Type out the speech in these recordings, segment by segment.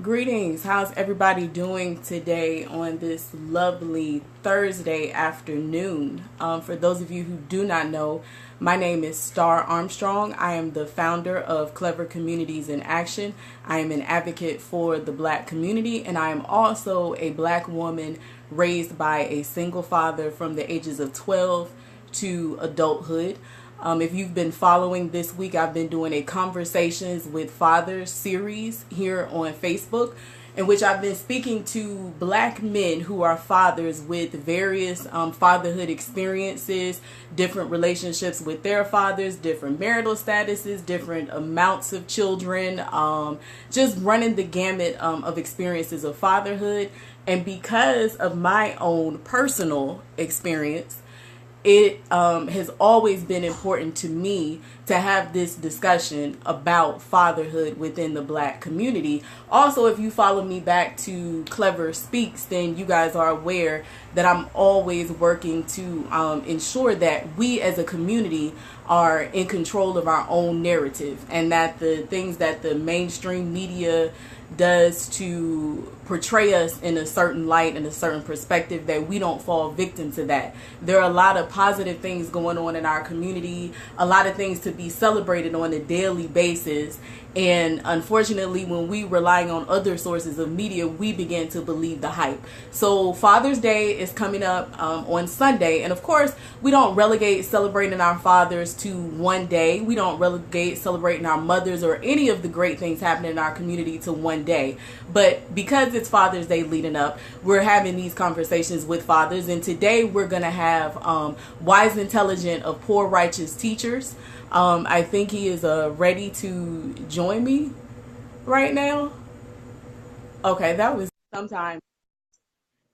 Greetings. How's everybody doing today on this lovely Thursday afternoon? For those of you who do not know, my name is Star Armstrong. I am the founder of Clever Communities in Action. I am an advocate for the Black community, and I am also a Black woman raised by a single father from the ages of 12 to adulthood. If you've been following this week, I've been doing a Conversations with Fathers series here on Facebook, in which I've been speaking to Black men who are fathers with various fatherhood experiences, different relationships with their fathers, different marital statuses, different amounts of children, just running the gamut of experiences of fatherhood. And because of my own personal experience, it has always been important to me to have this discussion about fatherhood within the Black community. Also, if you follow me back to Clever Speaks, then you guys are aware that I'm always working to ensure that we as a community are in control of our own narrative, and that the things that the mainstream media does to portray us in a certain light and a certain perspective, that we don't fall victim to that. There are a lot of positive things going on in our community, a lot of things to be celebrated on a daily basis. And unfortunately, when we relying on other sources of media, we begin to believe the hype. So Father's Day is coming up on Sunday. And of course, we don't relegate celebrating our fathers to one day. We don't relegate celebrating our mothers or any of the great things happening in our community to one day. But because it's Father's Day leading up, we're having these conversations with fathers. And today we're going to have Wise Intelligent of Poor Righteous Teachers. I think he is ready to join me right now. Okay, that was sometime.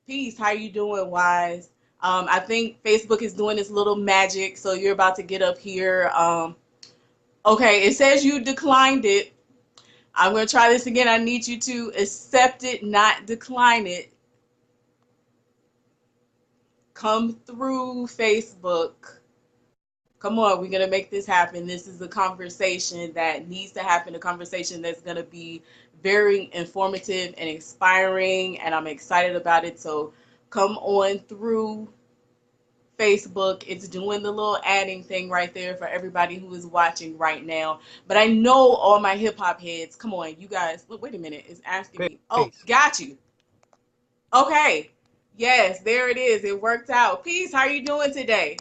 Peace. How you doing, Wise? I think Facebook is doing this little magic, so you're about to get up here. Okay, it says you declined it. I'm going to try this again. I need you to accept it, not decline it. Come through, Facebook. Come on, we're going to make this happen. This is a conversation that needs to happen, a conversation that's going to be very informative and inspiring, and I'm excited about it. So come on through Facebook. It's doing the little adding thing right there for everybody who is watching right now. But I know all my hip hop heads. Come on, you guys. Look, wait a minute. It's asking me. Oh, Peace. got you. Okay. Yes, there it is. It worked out. Peace. How are you doing today?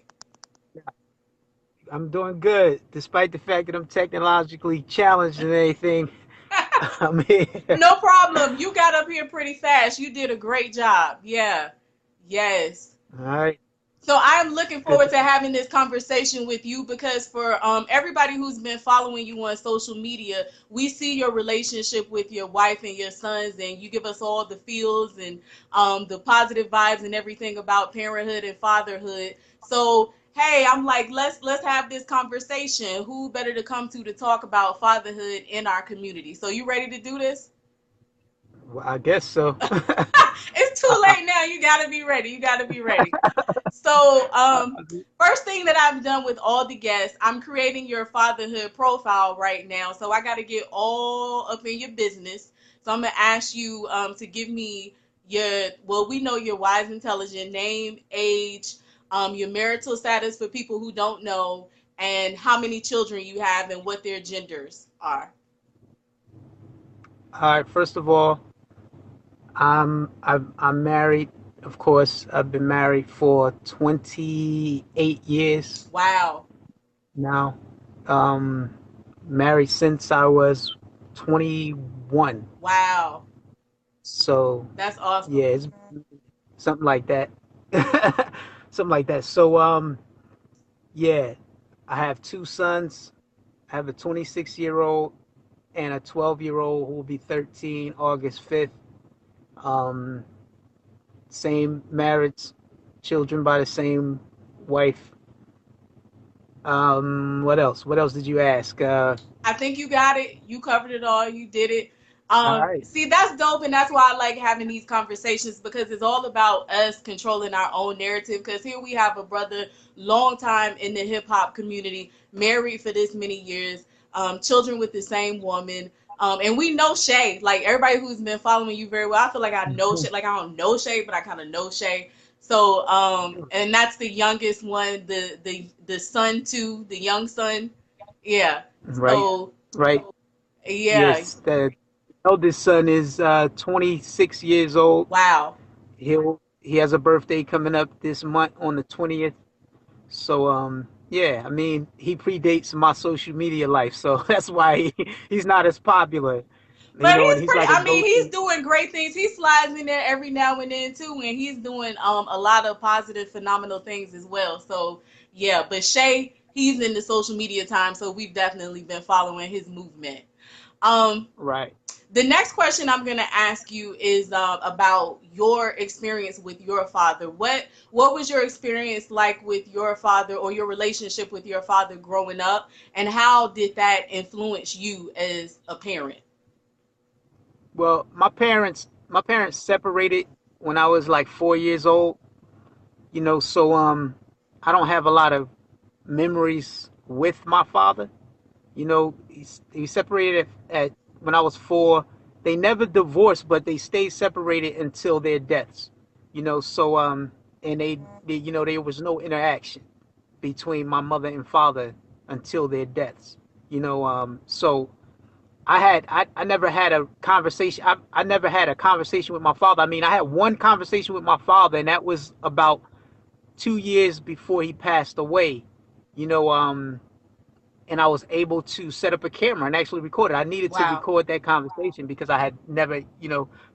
I'm doing good, despite the fact that I'm technologically challenged and anything. I'm here. No problem. You got up here pretty fast. You did a great job. Yeah. Yes. All right. So I am looking Good. forward to having this conversation with you, because for everybody who's been following you on social media, we see your relationship with your wife and your sons, and you give us all the feels and the positive vibes and everything about parenthood and fatherhood. So hey, I'm like, let's have this conversation. Who better to come to talk about fatherhood in our community? So you ready to do this? Well, I guess so. It's too late now. You gotta be ready. You gotta be ready. So, first thing that I've done with all the guests, I'm creating your fatherhood profile right now. So I got to get all up in your business. So I'm gonna ask you to give me well, we know your wise, intelligent name, age, your marital status for people who don't know, and how many children you have and what their genders are. All right. First of all, I'm married. Of course, I've been married for 28 years Wow, now. Um, Married since I was 21. wow, So that's awesome. yeah, it's something like that. Something like that. So yeah, I have two sons. I have a 26-year-old and a 12-year-old who will be 13 August 5th. Um, Same marriage, children by the same wife. What else? What else did you ask? I think you got it. You covered it all. You did it. All right. See, that's dope, and that's why I like having these conversations, because it's all about us controlling our own narrative. Because here we have a brother, long time in the hip hop community, married for this many years, children with the same woman, And we know Shay. Like everybody who's been following you very well, I feel like I know Shay. Like I don't know Shay, but I kind of know Shay. So, and that's the youngest one, the son too, the young son. Yeah. Right, So, right. yeah. Yes, the eldest son is 26 years old. Wow. He has a birthday coming up this month on the 20th. So yeah, I mean, he predates my social media life, so that's why he's not as popular. You But know, and he's he's pretty. like a I mean, he's go-to. doing great things. He slides in there every now and then too, and he's doing a lot of positive, phenomenal things as well. So yeah, but Shay, he's in the social media time, so we've definitely been following his movement. Um, Right. the next question I'm going to ask you is about your experience with your father. What was your experience like with your father, or your relationship with your father growing up, and how did that influence you as a parent? Well, my parents separated when I was like 4 years old. You know, so I don't have a lot of memories with my father. You know, he separated at when I was 4. They never divorced, but they stayed separated until their deaths. You know, so and they you know there was no interaction between my mother and father until their deaths. You know, so I never had a conversation. I never had a conversation with my father. I mean, I had one conversation with my father, and that was about 2 years before he passed away. You know, and I was able to set up a camera and actually record it. I needed to Wow. record that conversation because I had never,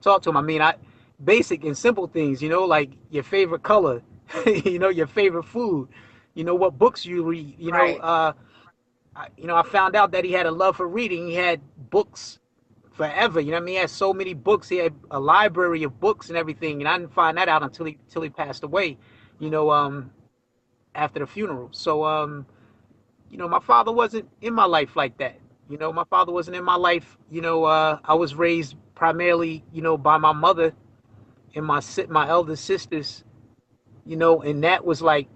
talked to him. I mean, I basic and simple things, like your favorite color, your favorite food, what books you read. Right. I found out that he had a love for reading. He had books forever. You know what I mean? He had so many books. He had a library of books and everything. And I didn't find that out until he passed away. You know, after the funeral. So, my father wasn't in my life like that. My father wasn't in my life. I was raised primarily, by my mother and my elder sisters. And that was like,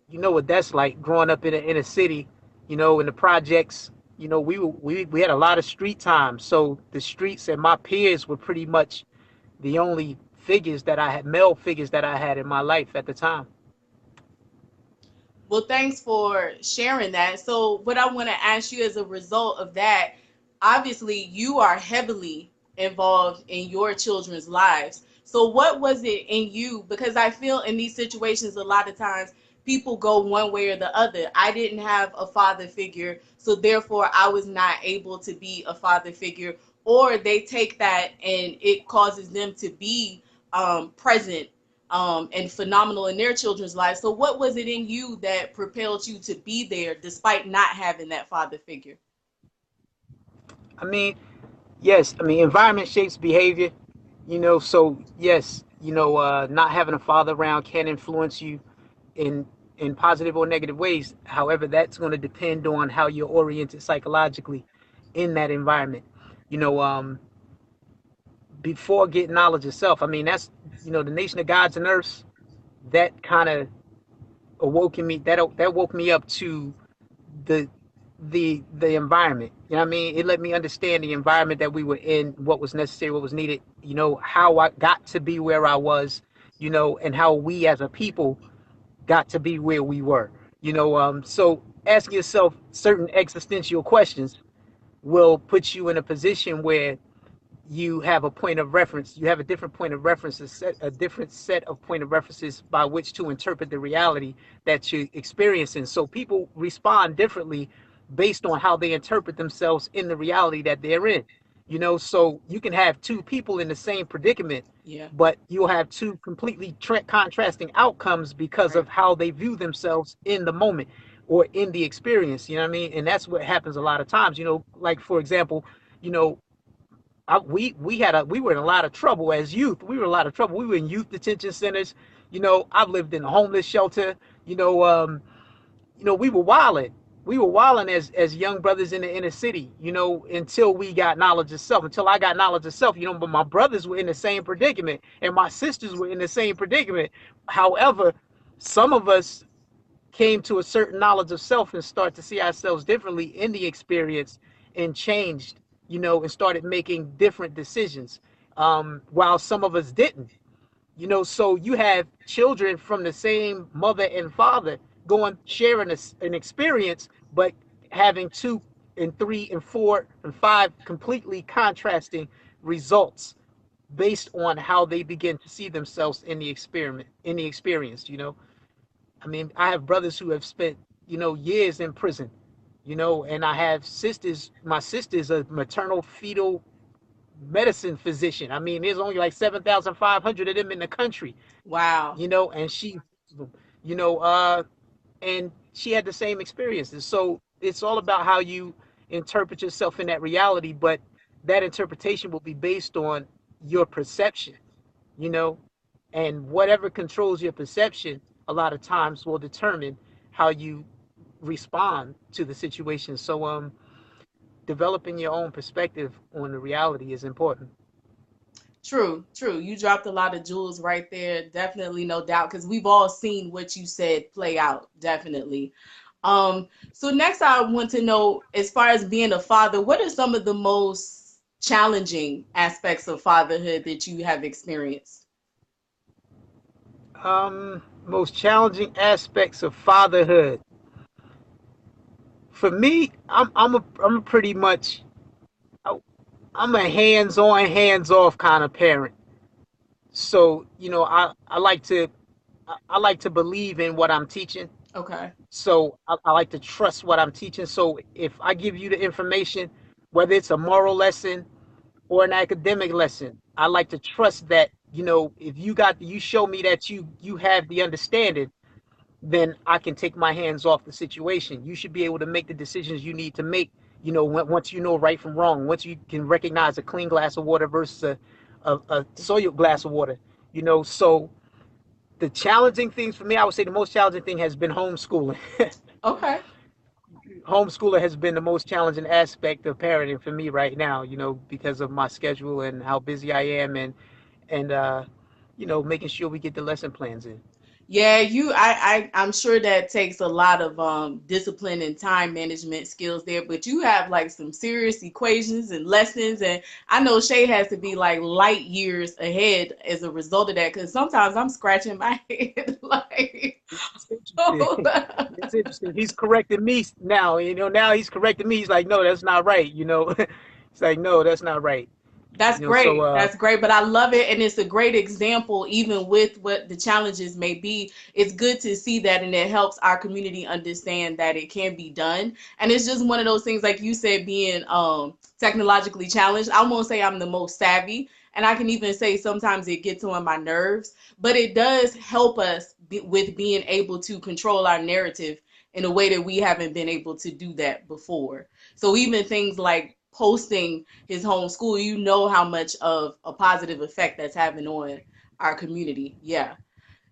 what that's like growing up in a city, in the projects. We had a lot of street time. So the streets and my peers were pretty much the only male figures that I had in my life at the time. Well, thanks for sharing that. So, what I want to ask you as a result of that, obviously, you are heavily involved in your children's lives. So, what was it in you? Because I feel in these situations, a lot of times people go one way or the other. I didn't have a father figure, so therefore, I was not able to be a father figure. Or they take that and it causes them to be present and phenomenal in their children's lives. So, what was it in you that propelled you to be there despite not having that father figure? I mean, yes, I mean, environment shapes behavior. So yes, not having a father around can influence you in positive or negative ways. However, that's going to depend on how you're oriented psychologically in that environment. You know, before getting knowledge of self, I mean, that's the nation of gods and earths. That kind of awoke in me. That woke me up to the the environment. You know what I mean? It let me understand the environment that we were in, what was necessary, what was needed, how I got to be where I was, and how we as a people got to be where we were. So asking yourself certain existential questions will put you in a position where you have a point of reference. You have a different point of reference, a different set of point of references by which to interpret the reality that you're experiencing. So people respond differently based on how they interpret themselves in the reality that they're in. So you can have two people in the same predicament, Yeah, but you'll have two completely contrasting outcomes because right. of how they view themselves in the moment or in the experience. You know what I mean? And that's what happens a lot of times. Like for example, you know, we were in a lot of trouble as youth. We were in a lot of trouble. We were in youth detention centers. I've lived in a homeless shelter. You know, we were wilding. We were wilding as young brothers in the inner city. Until we got knowledge of self. Until I got knowledge of self. But my brothers were in the same predicament, and my sisters were in the same predicament. However, some of us came to a certain knowledge of self and start to see ourselves differently in the experience and changed, and started making different decisions, while some of us didn't. So you have children from the same mother and father going sharing an experience, but having two and three and four and five completely contrasting results based on how they begin to see themselves in the experience. I mean, I have brothers who have spent, years in prison, and I have sisters. My sister's a maternal fetal medicine physician. I mean, there's only like 7,500 of them in the country, Wow. and you know, uh, and she had the same experiences. So it's all about how you interpret yourself in that reality, but that interpretation will be based on your perception, you know, and whatever controls your perception a lot of times will determine how you respond to the situation. So developing your own perspective on the reality is important. True, true. You dropped a lot of jewels right there. Definitely, no doubt, because we've all seen what you said play out. Definitely. So next I want to know, as far as being a father, what are some of the most challenging aspects of fatherhood that you have experienced? Most challenging aspects of fatherhood. For me, I'm pretty much I'm a hands-on, hands-off kind of parent. So, I like to believe in what I'm teaching. Okay. So I like to trust what I'm teaching. So if I give you the information, whether it's a moral lesson or an academic lesson, I like to trust that, if you show me that you have the understanding, then I can take my hands off the situation. You should be able to make the decisions you need to make, once you know right from wrong, once you can recognize a clean glass of water versus a soiled glass of water, So the challenging things for me, I would say the most challenging thing has been homeschooling. Okay. Homeschooling has been the most challenging aspect of parenting for me right now, because of my schedule and how busy I am and making sure we get the lesson plans in. Yeah, I'm sure that takes a lot of discipline and time management skills there, but you have like some serious equations and lessons, and I know Shay has to be like light years ahead as a result of that, because sometimes I'm scratching my head like, It's interesting. oh, It's interesting. He's correcting me now. Now he's correcting me. He's like, no, that's not right. It's like, no, that's not right. that's So great. That's great. But I love it. And it's a great example, even with what the challenges may be. It's good to see that. And it helps our community understand that it can be done. And it's just one of those things, like you said, being technologically challenged. I won't say I'm the most savvy. And I can even say sometimes it gets on my nerves. But it does help us with being able to control our narrative in a way that we haven't been able to do that before. So even things like posting his homeschool, you know how much of a positive effect that's having on our community. Yeah.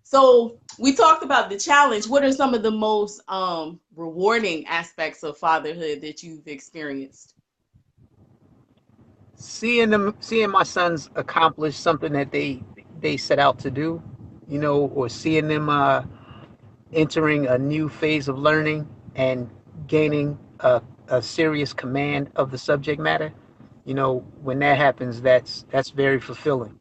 So we talked about the challenge. What are some of the most rewarding aspects of fatherhood that you've experienced? seeing my sons accomplish something that they set out to do, or seeing them entering a new phase of learning and gaining a serious command of the subject matter. When that happens, that's very fulfilling.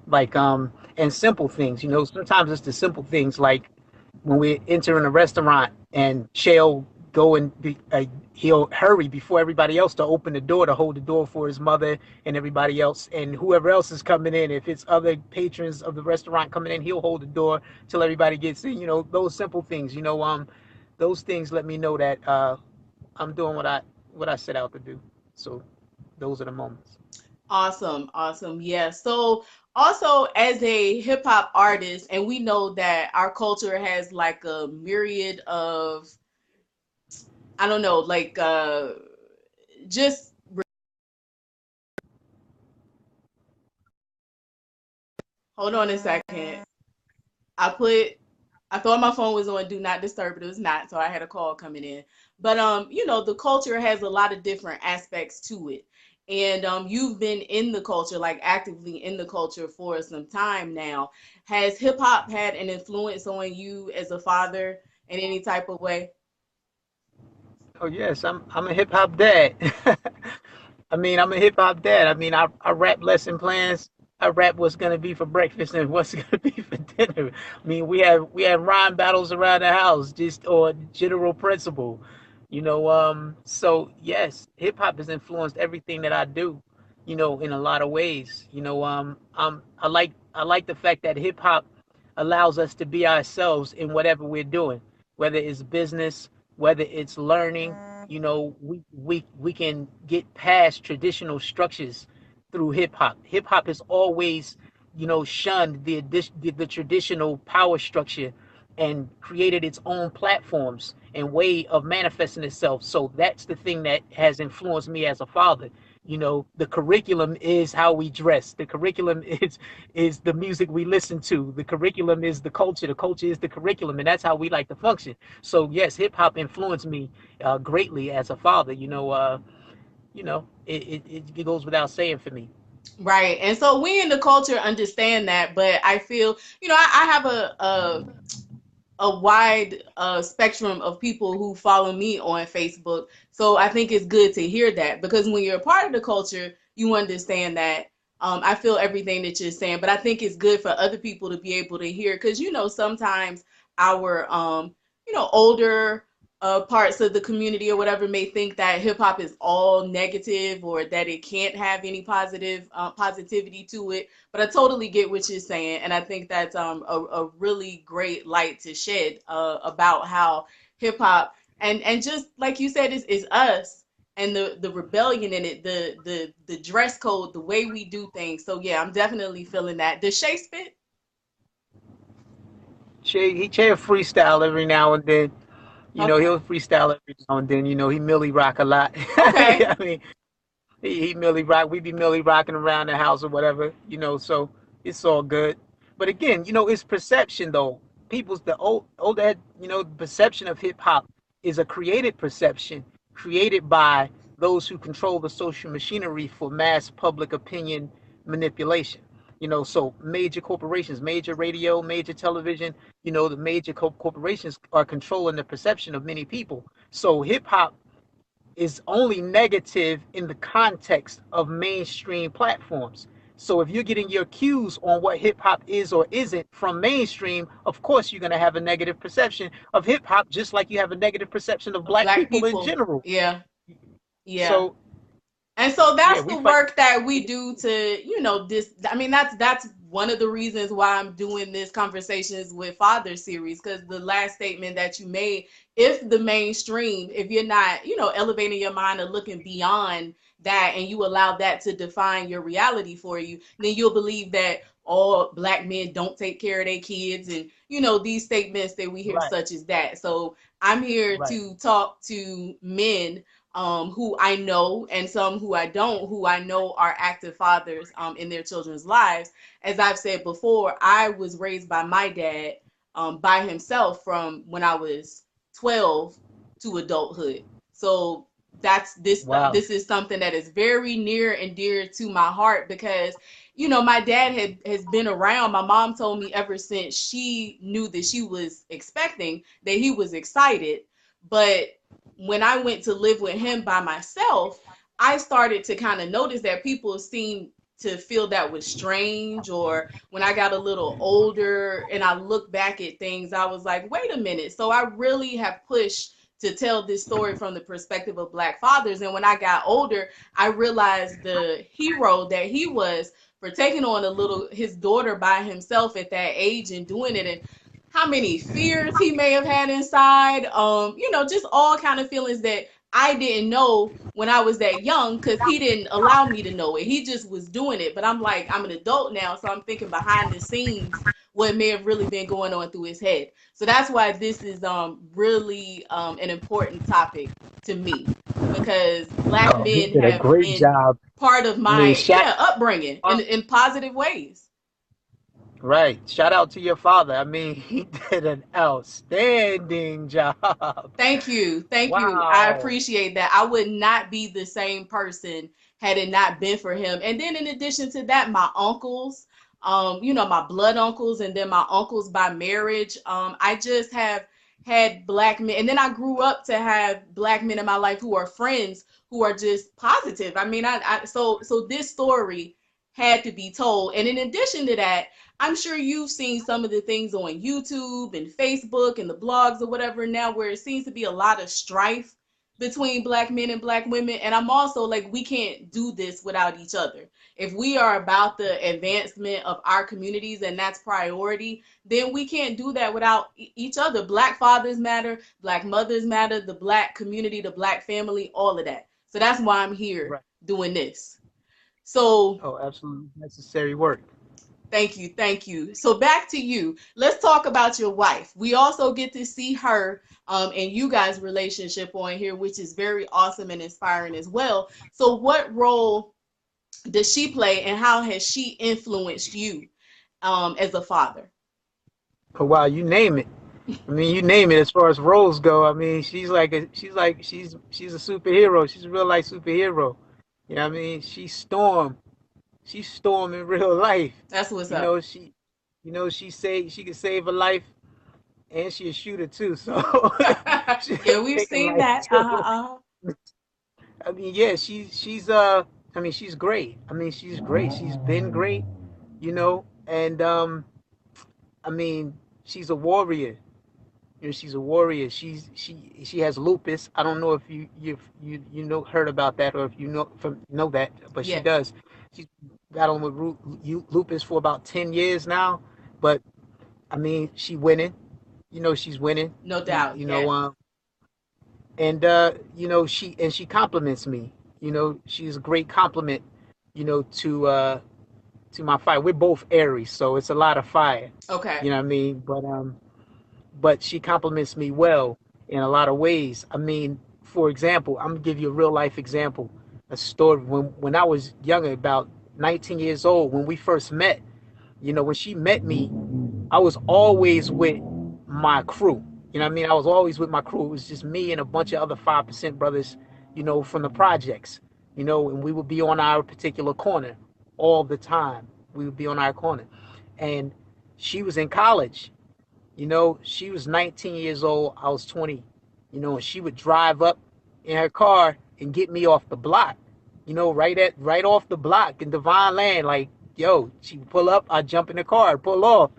Like and simple things. Sometimes it's the simple things like when we enter in a restaurant and Shell go and he'll hurry before everybody else to open the door to hold the door for his mother and everybody else and whoever else is coming in. If it's other patrons of the restaurant coming in, he'll hold the door till everybody gets in. Those simple things. Those things let me know that I'm doing what I set out to do. So those are the moments. Awesome, awesome. Yeah. So also as a hip hop artist, and we know that our culture has like a myriad of, I don't know, like just hold on a second. I put I thought my phone was on do not disturb, but it was not, so I had a call coming in. But the culture has a lot of different aspects to it. And you've been in the culture, like actively in the culture for some time now. Has hip hop had an influence on you as a father in any type of way? Oh yes, I'm a hip hop dad. I mean, I'm a hip hop dad. I mean, I rap lesson plans. I rap what's gonna be for breakfast and what's gonna be for dinner. I mean, we have rhyme battles around the house, just or general principle, So yes, hip hop has influenced everything that I do, in a lot of ways. I like the fact that hip hop allows us to be ourselves in whatever we're doing, whether it's business, whether it's learning. We can get past traditional structures through hip hop. Hip hop has always, shunned the traditional power structure and created its own platforms and way of manifesting itself. So that's the thing that has influenced me as a father. The curriculum is how we dress. The curriculum is the music we listen to. The curriculum is the culture. The culture is the curriculum, and that's how we like to function. So yes, hip hop influenced me greatly as a father. It goes without saying for me. Right. And so we in the culture understand that, but I feel, I have a wide spectrum of people who follow me on Facebook. So I think it's good to hear that, because when you're a part of the culture, you understand that. I feel everything that you're saying, but I think it's good for other people to be able to hear, because sometimes our older parts of the community or whatever may think that hip hop is all negative, or that it can't have any positivity to it. But I totally get what you're saying, and I think that's a really great light to shed about how hip hop, and just like you said, is us, and the rebellion in it, the dress code, the way we do things. So yeah, I'm definitely feeling that. Does Shay spit? Che freestyle every now and then. Okay. He'll freestyle every now and then. He Millie rock a lot. Okay. I mean, he Millie rock. We be Millie rocking around the house or whatever. So it's all good. But again, it's perception though. People's the old head. The perception of hip hop is a created perception created by those who control the social machinery for mass public opinion manipulation. So major corporations, major radio, major television, the major corporations are controlling the perception of many people. So hip hop is only negative in the context of mainstream platforms. So if you're getting your cues on what hip hop is or isn't from mainstream, of course you're going to have a negative perception of hip hop, just like you have a negative perception of black Black people in people. general. Yeah. Yeah. So And so yeah, that's we the fight. work that we do to, this. I mean, that's one of the reasons why I'm doing this Conversations with Father series, because the last statement that you made, if the mainstream, if you're not, elevating your mind and looking beyond that, and you allow that to define your reality for you, then you'll believe that all black men don't take care of their kids, and these statements that we hear Right, such as that. So I'm here right. to talk to men who I know, and some who I don't, who I know are active fathers in their children's lives. As I've said before, I was raised by my dad by himself from when I was 12 to adulthood. So that's this Wow. this is something that is very near and dear to my heart, because my dad has been around. My mom told me ever since she knew that she was expecting, that he was excited. But when I went to live with him by myself, I started to kind of notice that people seemed to feel that was strange. Or when I got a little older and I look back at things, I was like, wait a minute. So I really have pushed to tell this story from the perspective of Black fathers. And when I got older, I realized the hero that he was for taking on his daughter by himself at that age and doing it, and how many fears he may have had inside, just all kind of feelings that I didn't know when I was that young, because he didn't allow me to know it. He just was doing it. But I'm like, I'm an adult now, so I'm thinking behind the scenes what may have really been going on through his head. So that's why this is really an important topic to me, because Black Oh, he men did a have great been job. part of I mean, my, yeah, upbringing uh, in positive ways. right. Shout out to your father. I mean, he did an outstanding job. Thank you. Thank you. I Wow. appreciate that. I would not be the same person had it not been for him. And then in addition to that, my uncles, my blood uncles, and then my uncles by marriage. I just have had black men, and then I grew up to have black men in my life who are friends who are just positive. I mean, so this story had to be told. And in addition to that, I'm sure you've seen some of the things on YouTube and Facebook and the blogs or whatever now where it seems to be a lot of strife between black men and black women. And I'm also like, we can't do this without each other. If we are about the advancement of our communities and that's priority, then we can't do that without each other. Black fathers matter, black mothers matter, the black community, the black family, all of that. So that's why I'm here Right. doing this. So Oh, absolutely necessary work. thank you, thank you. So back to you. Let's talk about your wife. We also get to see her and you guys' relationship on here, which is very awesome and inspiring as well. So what role does she play, and how has she influenced you as a father? Oh, wow, you name it. I mean, you name it as far as roles go. I mean, she's a superhero. She's a real life superhero. You know what I mean? She's Storm in real life. That's what's You up. know, she can save a life and she a shooter too. So she Yeah, we've taking seen life that. too. I mean, yeah, I mean, she's great. I mean, she's great. She's been great, you know, and I mean, she's a warrior. You know, she's a warrior. She has lupus. I don't know if you know heard about that or if you know that, but she Yeah, does. She's battling with lupus for about 10 years now. But I mean, she winning. You know, she's winning. no doubt. You know, Yeah. and you know, she compliments me. You know, she's a great compliment. You know, to my fire. We're both Aries, so it's a lot of fire. Okay. You know what I mean? But she compliments me well in a lot of ways. I mean, for example, I'm gonna give you a real life example. A story when I was younger, about 19 years old, when we first met. You know, when she met me, I was always with my crew. You know what I mean? I was always with my crew. It was just me and a bunch of other 5% brothers, you know, from the projects, you know, and we would be on our particular corner all the time. We would be on our corner. And she was in college. You know, she was 19 years old. I was 20. You know, and she would drive up in her car and get me off the block. You know, right off the block in Divine Land. Like, yo, she would pull up, I jump in the car, pull off,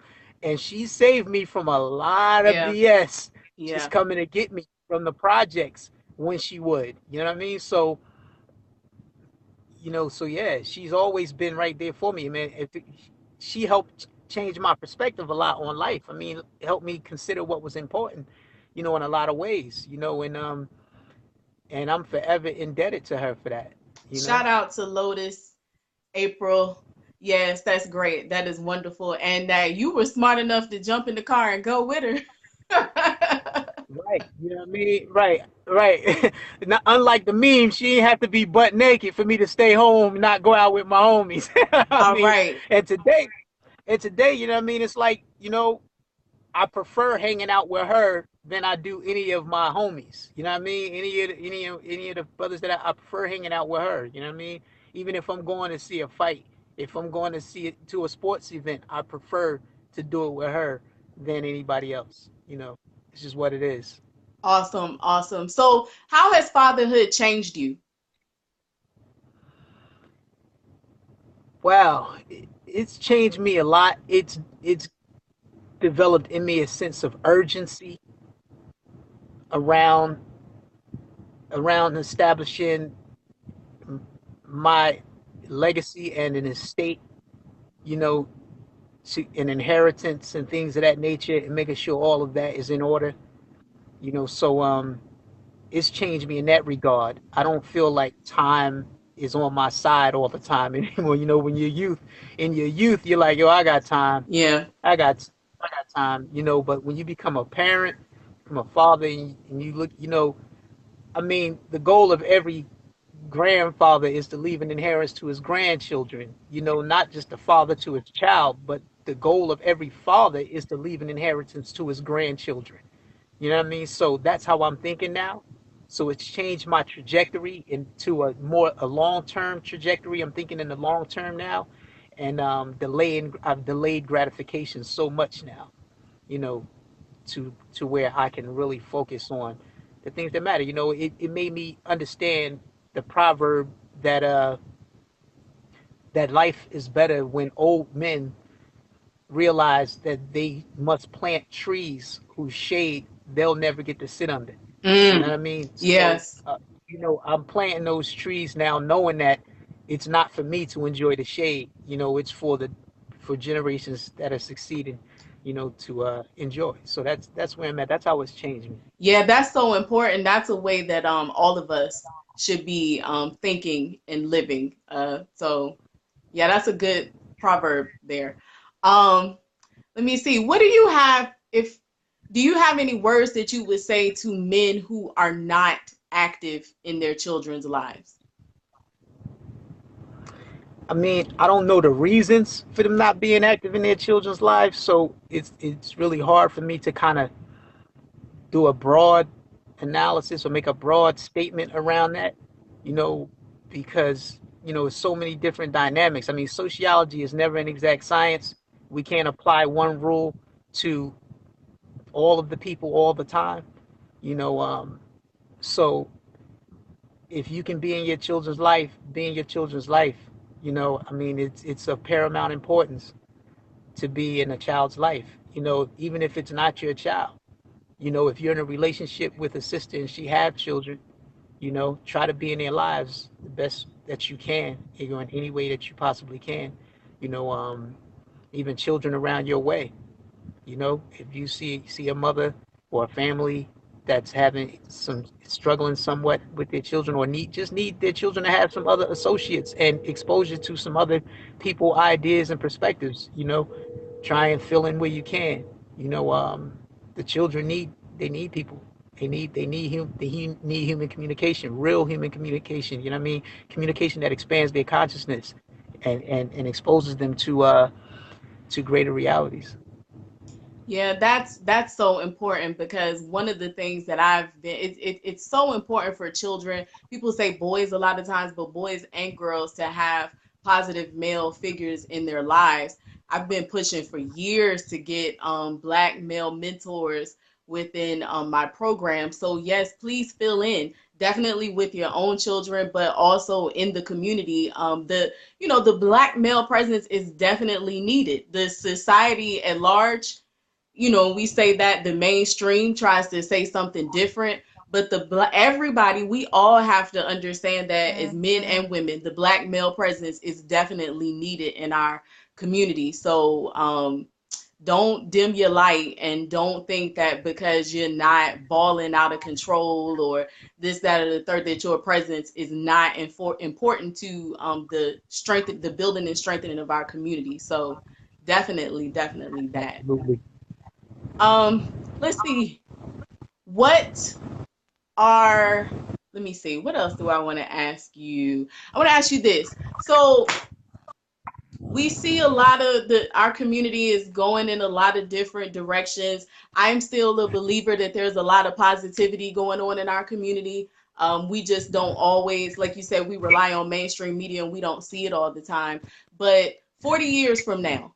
and she saved me from a lot of Yeah. BS just Yeah. coming to get me from the projects when she would. You know what I mean? So, you know, so yeah, she's always been right there for me, man. She helped change my perspective a lot on life. I mean, it helped me consider what was important, you know, in a lot of ways, you know, and I'm forever indebted to her for that, you know. Shout out to Lotus, April. Yes, that's great. That is wonderful. And that you were smart enough to jump in the car and go with her. Right, you know what I mean? Right, right. Not, unlike the meme, she didn't have to be butt naked for me to stay home and not go out with my homies. I All mean, right. and today, you know what I mean? It's like, you know, I prefer hanging out with her than I do any of my homies. You know what I mean? Any of the brothers that I prefer hanging out with her. You know what I mean? Even if I'm going to see a fight, if I'm going to see it to a sports event, I prefer to do it with her than anybody else. You know, it's just what it is. Awesome. Awesome. So, how has fatherhood changed you? Wow, it's changed me a lot. It's developed in me a sense of urgency around establishing my legacy and an estate, you know, to an inheritance and things of that nature, and making sure all of that is in order, you know. So it's changed me in that regard. I don't feel like time is on my side all the time anymore. You know, when you're youth, in your youth, you're like, yo, I got time, Yeah. I got, I got time, you know. But when you become a parent, become a father, and you look, you know, I mean, the goal of every grandfather is to leave an inheritance to his grandchildren. You know, not just the father to his child, but the goal of every father is to leave an inheritance to his grandchildren. You know what I mean? So that's how I'm thinking now. So it's changed my trajectory into a long term trajectory. I'm thinking in the long term now, and I've delayed gratification so much now. You know, to where I can really focus on the things that matter. It made me understand the proverb that that life is better when old men realize that they must plant trees whose shade they'll never get to sit under. You know what Mm, I mean? So, yes. I'm planting those trees now, knowing that it's not for me to enjoy the shade. It's for generations that are succeeding, to enjoy. So that's where I'm at. That's how it's changed me. Yeah, that's so important. That's a way that all of us should be thinking and living. So yeah, that's a good proverb there. Um, let me see. What do you have if do you have any words that you would say to men who are not active in their children's lives? I mean, I don't know the reasons for them not being active in their children's lives, so it's really hard for me to kind of do a broad analysis or make a broad statement around that, you know, because, it's so many different dynamics. I mean, sociology is never an exact science. We can't apply one rule to all of the people all the time, you know. So if you can be in your children's life, be in your children's life. I mean, it's of paramount importance to be in a child's life, even if it's not your child. If you're in a relationship with a sister and she have children, try to be in their lives the best that you can, in any way that you possibly can. You know, um, Even children around your way. If you see a mother or a family that's having some struggling somewhat with their children, or need their children to have some other associates and exposure to some other people, ideas, and perspectives. Try and fill in where you can. You know, the children need people. They need human communication, real human communication. You know what I mean? Communication that expands their consciousness and exposes them to greater realities. Yeah, that's so important because one of the things that it's so important for children. People say boys a lot of times, but boys and girls to have positive male figures in their lives. I've been pushing for years to get black male mentors within my program. So yes, please fill in definitely with your own children, but also in the community. The black male presence is definitely needed. The society at large, we say that the mainstream tries to say something different, but everybody, we all have to understand that as men and women, the black male presence is definitely needed in our community. So don't dim your light and don't think that because you're not balling out of control or this, that, or the third, that your presence is not important to the building and strengthening of our community. So definitely that. Absolutely. Let's see. What are Let me see. What else do I want to ask you? I want to ask you this. So we see a lot of our community is going in a lot of different directions. I'm still a believer that there's a lot of positivity going on in our community. We just don't always, like you said, we rely on mainstream media and we don't see it all the time. But 40 years from now,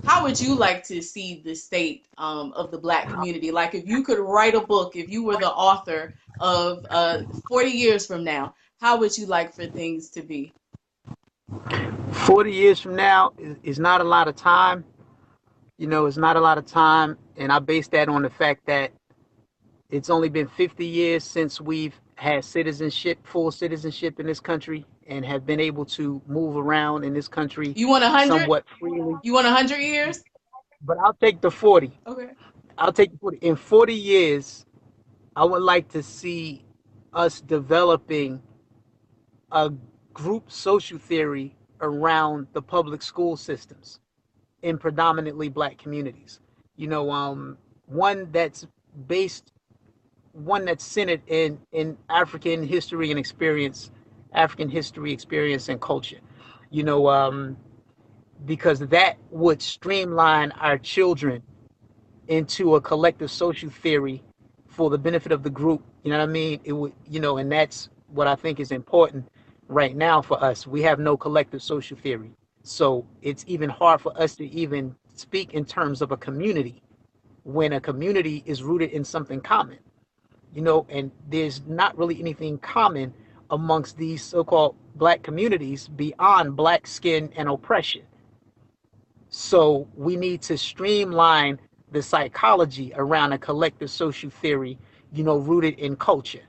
how would you like to see the state of the black community? Like if you could write a book, if you were the author of 40 years from now, how would you like for things to be? 40 years from now is not a lot of time. It's not a lot of time. And I base that on the fact that it's only been 50 years since we've had citizenship, full citizenship in this country, and have been able to move around in this country You want 100? somewhat freely. You want 100 years? But I'll take the 40. Okay. I'll take the 40. In 40 years, I would like to see us developing a group social theory around the public school systems in predominantly black communities. One that's based, one that's centered in African history, experience, and culture. You know, because that would streamline our children into a collective social theory for the benefit of the group. You know what I mean? It would, and that's what I think is important right now for us. We have no collective social theory. So it's even hard for us to even speak in terms of a community when a community is rooted in something common, and there's not really anything common amongst these so-called black communities beyond black skin and oppression. So we need to streamline the psychology around a collective social theory, rooted in culture.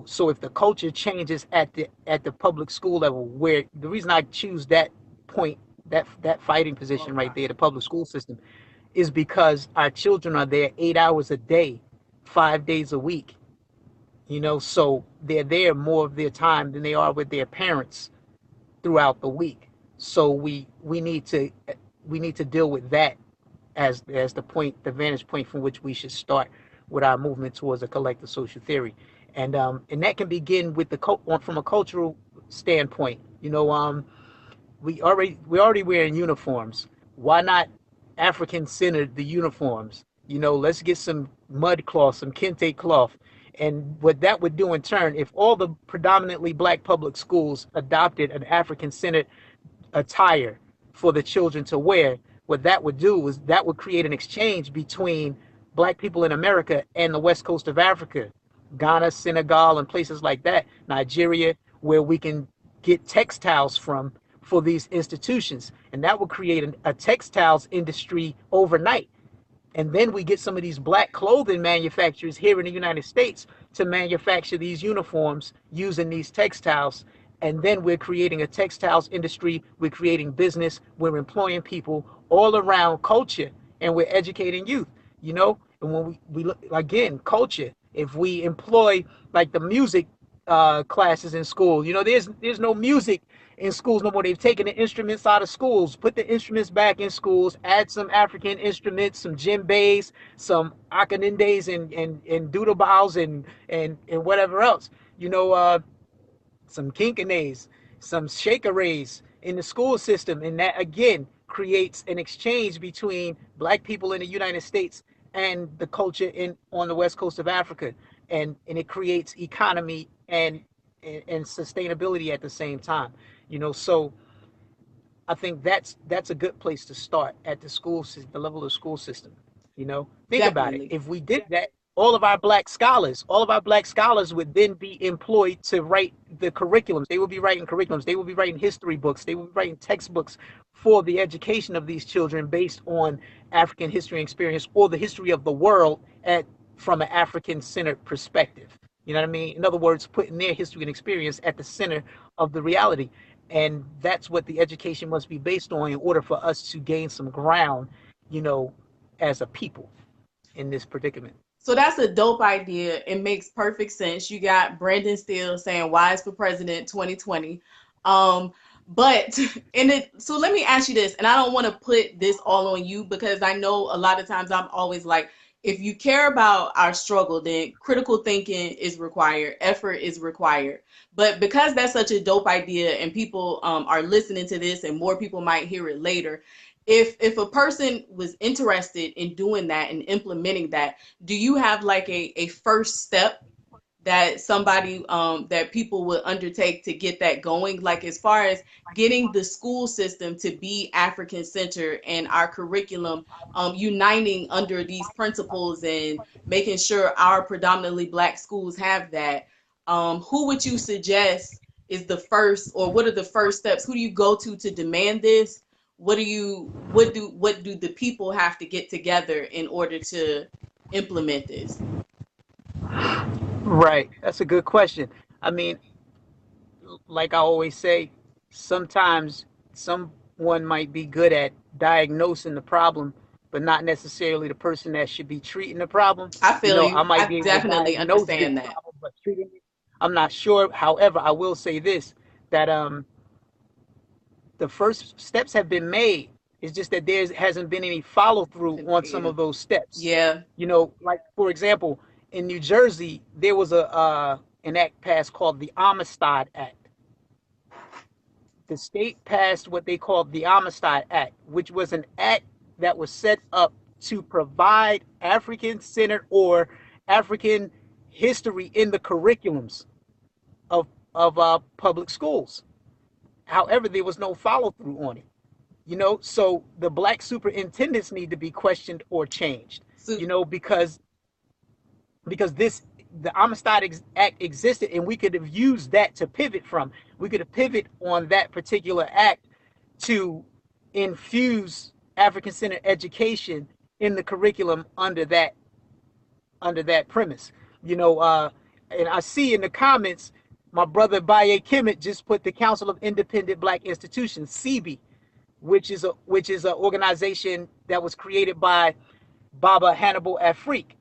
So if the culture changes at the public school level, where the reason I choose that point, that fighting position right there, the public school system, is because our children are there 8 hours a day, 5 days a week. So they're there more of their time than they are with their parents throughout the week. So we need to deal with that as the vantage point from which we should start with our movement towards a collective social theory, and that can begin with from a cultural standpoint. We're already wearing uniforms. Why not African centered the uniforms? Let's get some mud cloth, some kente cloth. And what that would do in turn, if all the predominantly black public schools adopted an African centered attire for the children to wear, what that would do is that would create an exchange between black people in America and the west coast of Africa, Ghana, Senegal, and places like that, Nigeria, where we can get textiles from for these institutions. And that would create a textiles industry overnight. And then we get some of these black clothing manufacturers here in the United States to manufacture these uniforms using these textiles. And then we're creating a textiles industry. We're creating business. We're employing people all around culture, and we're educating youth, And when we look, again, culture, if we employ like the music classes in school, there's no music in schools no more. They've taken the instruments out of schools, put the instruments back in schools, add some African instruments, some djembes, some akanindes and doodle bows and whatever else, some kinkanays, some shakerays in the school system. And that again creates an exchange between black people in the United States and the culture on the west coast of Africa. And it creates economy and sustainability at the same time. So I think that's a good place to start at the level of the school system. Think about it. Definitely. If we did that, all of our black scholars would then be employed to write the curriculums. They would be writing curriculums. They would be writing history books. They would be writing textbooks for the education of these children based on African history and experience, or the history of the world from an African centered perspective. You know what I mean? In other words, putting their history and experience at the center of the reality. And that's what the education must be based on in order for us to gain some ground, you know, as a people in this predicament. So that's a dope idea. It makes perfect sense. You got Brandon Steele saying "Wise for President 2020." Um, but in it, so let me ask you this, and I don't want to put this all on you because I know a lot of times I'm always like, if you care about our struggle, then critical thinking is required, effort is required. But because that's such a dope idea, and people are listening to this, and more people might hear it later, if a person was interested in doing that and implementing that, do you have like a first step that somebody that people would undertake to get that going, like as far as getting the school system to be African centered and our curriculum uniting under these principles and making sure our predominantly black schools have that? Who would you suggest is the first, or what are the first steps? Who do you go to demand this? What do the people have to get together in order to implement this? Right. That's a good question. I mean, like I always say, sometimes someone might be good at diagnosing the problem, but not necessarily the person that should be treating the problem. I feel I you. might I be able to definitely diagnose the understand that. problem, but treating it, I'm not sure. However, I will say this, that the first steps have been made. It's just that there hasn't been any follow through on some of those steps. Yeah. Like for example, in New Jersey, there was an act passed called the Amistad Act. The state passed what they called the Amistad Act, which was an act that was set up to provide African centered or African history in the curriculums of public schools. However, there was no follow through on it. So the black superintendents need to be questioned or changed. So, because this the Amistad Act existed, and we could have used that to pivot from. We could have pivot on that particular act to infuse African centered education in the curriculum under that premise. You know, and I see in the comments, my brother Baye Kemet just put the Council of Independent Black Institutions, CB, which is an organization that was created by Baba Hannibal Afrique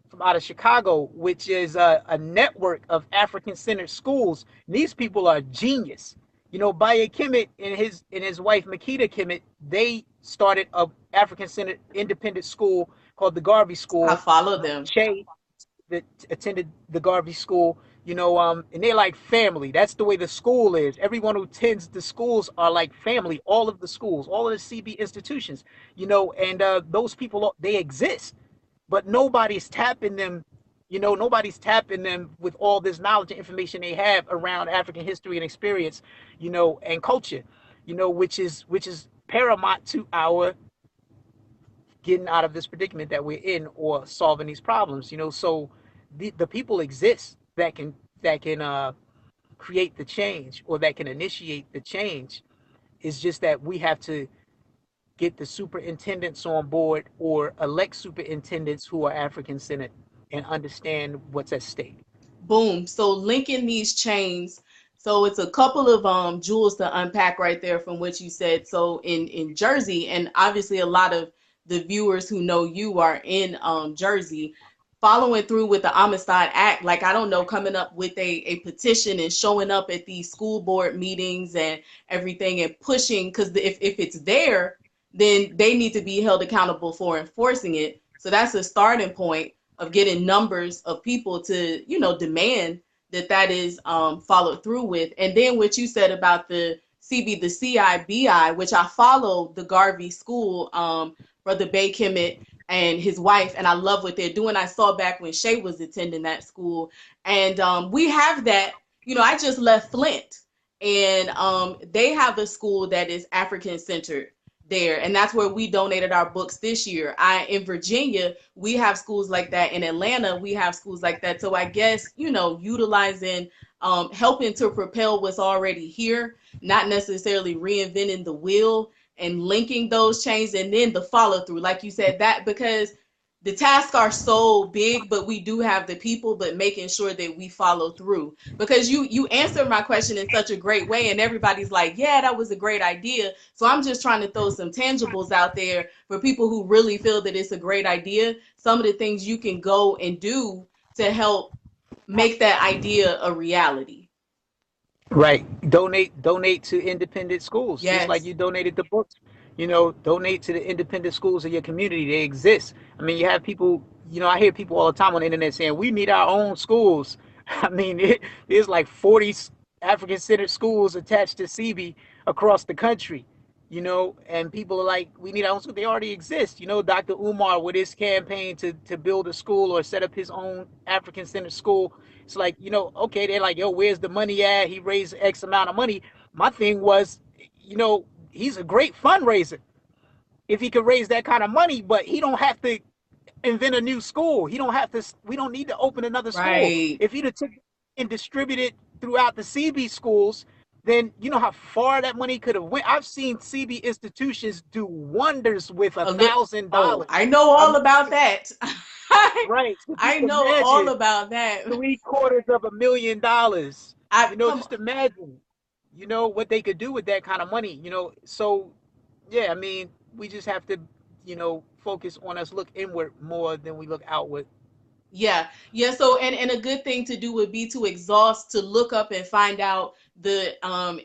from out of Chicago, which is a network of African-centered schools. And these people are genius. You know, Baye Kemet and his wife Makita Kemet, they started a African-centered independent school called the Garvey I School. follow them. Che that attended the Garvey School, and they're like family. That's the way the school is. Everyone who attends the schools are like family. All of the schools, all of the CB institutions, and those people, they exist, but nobody's tapping them. Nobody's tapping them with all this knowledge and information they have around African history and experience, and culture, which is paramount to our getting out of this predicament that we're in or solving these problems. So the people exist that can create the change or that can initiate the change. It's just that we have to get the superintendents on board or elect superintendents who are African centered and understand what's at stake. Boom. So linking these chains. So it's a couple of jewels to unpack right there from what you said. So in Jersey, and obviously a lot of the viewers who know you are in Jersey, following through with the Amistad Act, like I don't know, coming up with a petition and showing up at these school board meetings and everything and pushing, because if it's there, then they need to be held accountable for enforcing it. So that's a starting point of getting numbers of people to, demand that is followed through with. And then what you said about the CB, the CIBI, which I follow the Garvey School, Brother Bay Kemet and his wife, and I love what they're doing. I saw back when Shay was attending that school, and we have that. I just left Flint, and they have a school that is African centered there, and that's where we donated our books this year. In Virginia, we have schools like that. In Atlanta, we have schools like that. So I guess utilizing, helping to propel what's already here, not necessarily reinventing the wheel, and linking those chains, and then the follow through, like you said, that because the tasks are so big, but we do have the people, but making sure that we follow through. Because you answered my question in such a great way, and everybody's like, yeah, that was a great idea. So I'm just trying to throw some tangibles out there for people who really feel that it's a great idea. Some of the things you can go and do to help make that idea a reality. Right. Donate to independent schools, just like Yes. you donated the books. Donate to the independent schools of your community. They exist. I mean, you have people, I hear people all the time on the internet saying, we need our own schools. I mean, there's like 40 African centered schools attached to CB across the country, and people are like, we need our own school. They already exist. Dr. Umar with his campaign to build a school or set up his own African centered school. It's like, okay, they're like, yo, where's the money at? He raised X amount of money. My thing was, he's a great fundraiser if he could raise that kind of money, but he don't have to invent a new school. He don't have to. We don't need to open another school. Right. If he'd have took and distributed throughout the CB schools, then you know how far that money could have went. I've seen CB institutions do wonders with a A li- thousand oh, dollars. I know all Um, about that. right? So I just know all imagine about that. $750,000. I come Just imagine, what they could do with that kind of money. So yeah, I mean, we just have to, focus on us, look inward more than we look outward. Yeah, yeah. So, and a good thing to do would be to exhaust, to look up and find out the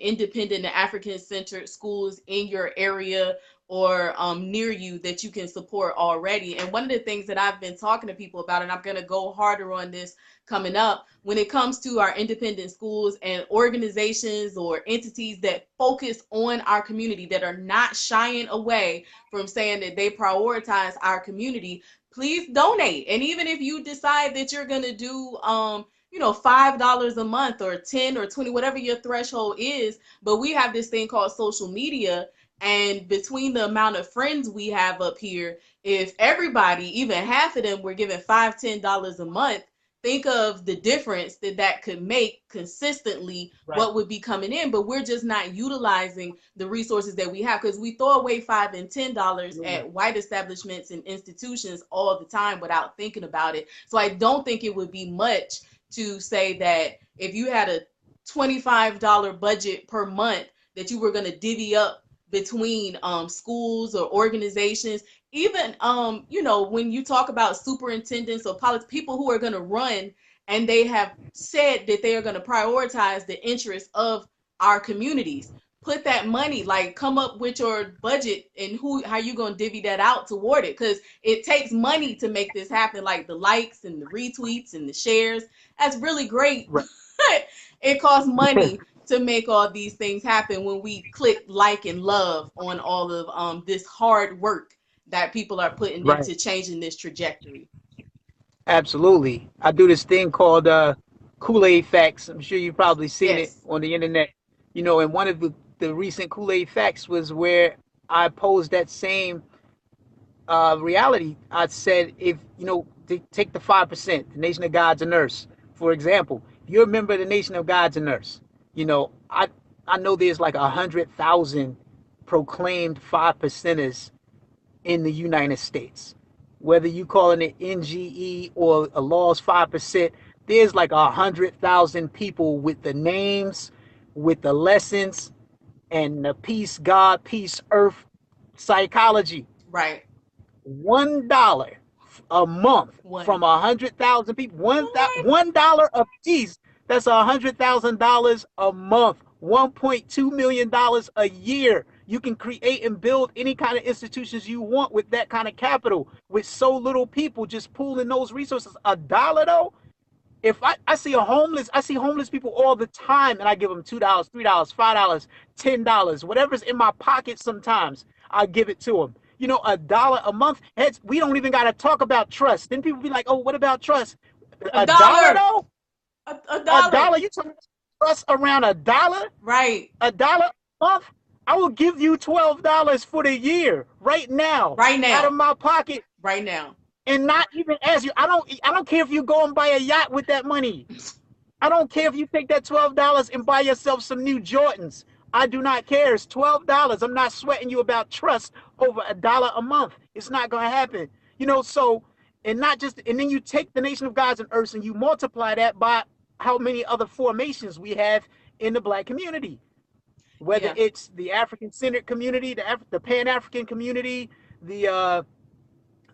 independent and African centered schools in your area or near you that you can support already. And one of the things that I've been talking to people about, and I'm going to go harder on this coming up, when it comes to our independent schools and organizations or entities that focus on our community, that are not shying away from saying that they prioritize our community, please donate. And even if you decide that you're going to do $5 a month or 10 or 20, whatever your threshold is, but we have this thing called social media, And between the amount of friends we have up here, if everybody, even half of them, were giving $5, $10 a month, think of the difference that that could make consistently, Right. what would be coming in. But we're just not utilizing the resources that we have, because we throw away $5 and $10 Yeah. at white establishments and institutions all the time without thinking about it. So I don't think it would be much to say that if you had a $25 budget per month, that you were going to divvy up between schools or organizations. Even when you talk about superintendents or people who are going to run, and they have said that they are going to prioritize the interests of our communities, put that money, like come up with your budget and how you going to divvy that out toward it, because it takes money to make this happen, like the likes and the retweets and the shares. That's really great. Right. It costs money to make all these things happen when we click like and love on all of this hard work that people are putting Right. into changing this trajectory. Absolutely. I do this thing called Kool-Aid Facts. I'm sure you've probably seen it Yes. on the internet. And one of the recent Kool-Aid Facts was where I posed that same reality. I said, if, take the 5%, the Nation of God's a nurse, for example. If you're a member of the Nation of God's a nurse, I know there's like 100,000 proclaimed 5%ers in the United States. Whether you calling it NGE or a law's 5%, there's like 100,000 people with the names, with the lessons, and the peace, God, peace, earth psychology. Right. $1 a month One. from 100,000 people. What? $1 a piece. That's $100,000 a month. $1.2 million a year. You can create and build any kind of institutions you want with that kind of capital, with so little people just pooling those resources. $1 though, if I see homeless people all the time, and I give them $2, $3, $5, $10, whatever's in my pocket. Sometimes I give it to them. $1 a month. Heads, we don't even got to talk about trust. Then people be like, "Oh, what about trust?" A $1 dollar. though, A a dollar. dollar. You talking about trust around $1? Right. $1 a month. I will give you $12 for the year right now, Right out of now. my pocket, Right now. and not even ask you. I don't care if you go and buy a yacht with that money. I don't care if you take that $12 and buy yourself some new Jordans. I do not care. It's $12. I'm not sweating you about trust over $1 a month. It's not going to happen. So, and not just, and then you take the Nation of Gods and Earths and you multiply that by how many other formations we have in the Black community, whether Yeah. it's the African centered community, the Pan African community, the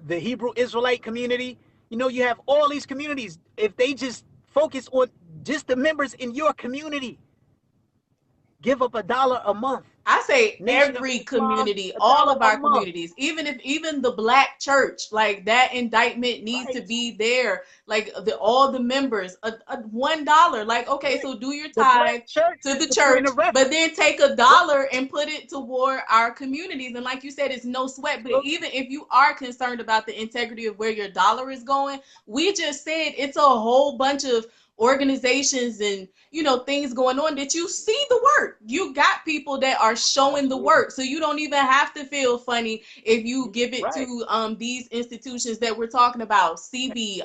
Hebrew Israelite community. You have all these communities. If they just focus on just the members in your community, give up $1 a month. I say Nation of every Islam, community, a all dollar of a our month. communities, even the black church, like that indictment needs to Right, be there. Like all the members, $1. Like, okay, right. so do your The Black tithe church to is the the point church, of but reference. then take a Right. dollar and put it toward our communities. And like you said, it's no sweat. But Absolutely. even if you are concerned about the integrity of where your dollar is going, we just said it's a whole bunch of organizations and things going on that you see the work. You got people that are showing the Absolutely. work, so you don't even have to feel funny if you give it Right. to these institutions that we're talking about, CB,